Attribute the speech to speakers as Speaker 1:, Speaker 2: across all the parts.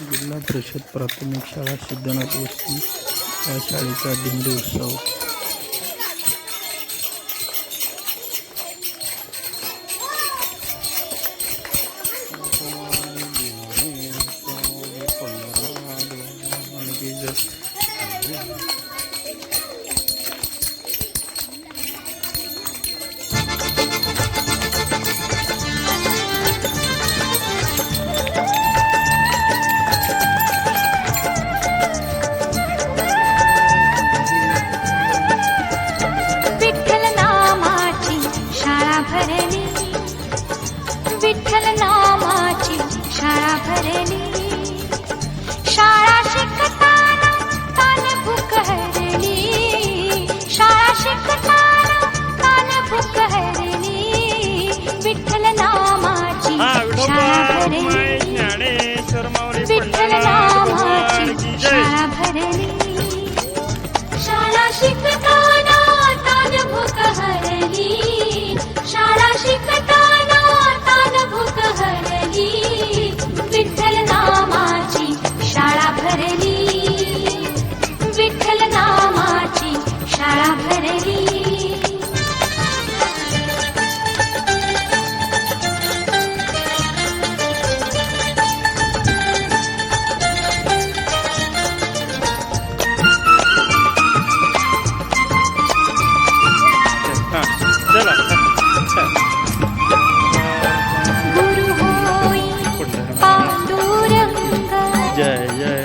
Speaker 1: जिल्हा परिषद प्राथमिक शाळा सिद्धनाथ वस्ती या शाळेचा दिंडी उत्सव।
Speaker 2: विठ्ठल नामाची शाळा भरली, शाळा शिकताना तान भूक हरली, शाळा शिकताना तान भूक हरली, विठ्ठल नामाची शाळा भरली, विठ्ठल नामाची शाळा भरली, शाळा शिकताना तान भूक हरली, शाळा शिकताना विठ्ठल नामाची शाळा भरली, विठ्ठल नामाची शाळा भरली।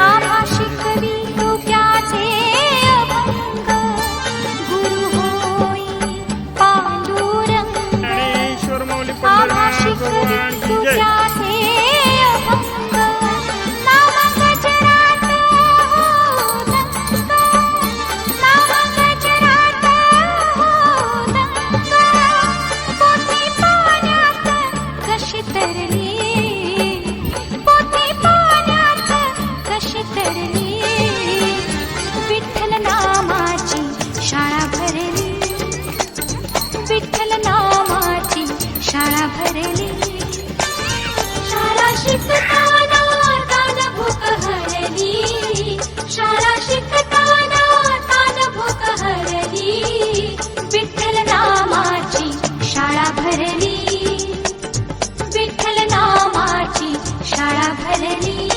Speaker 2: आम्हा शिकवी तू त्याचे अभंग, गुरु होई पांडुरंग, आम्हा शिकवी तू त्याचे अभंग, नाम गजरात होदंग, नाम गजरात होदंग, पोथी पाण्यात कशी तरली, विठ्ठल नामाची शाळा भरली, विठ्ठल नामाची शाळा भरली, शाळा शिकताना तान भूक हरली, शाळा शिकताना तान भूक हरली, विठ्ठल नामाची शाळा भरली, विठ्ठल नामाची शाळा भरली।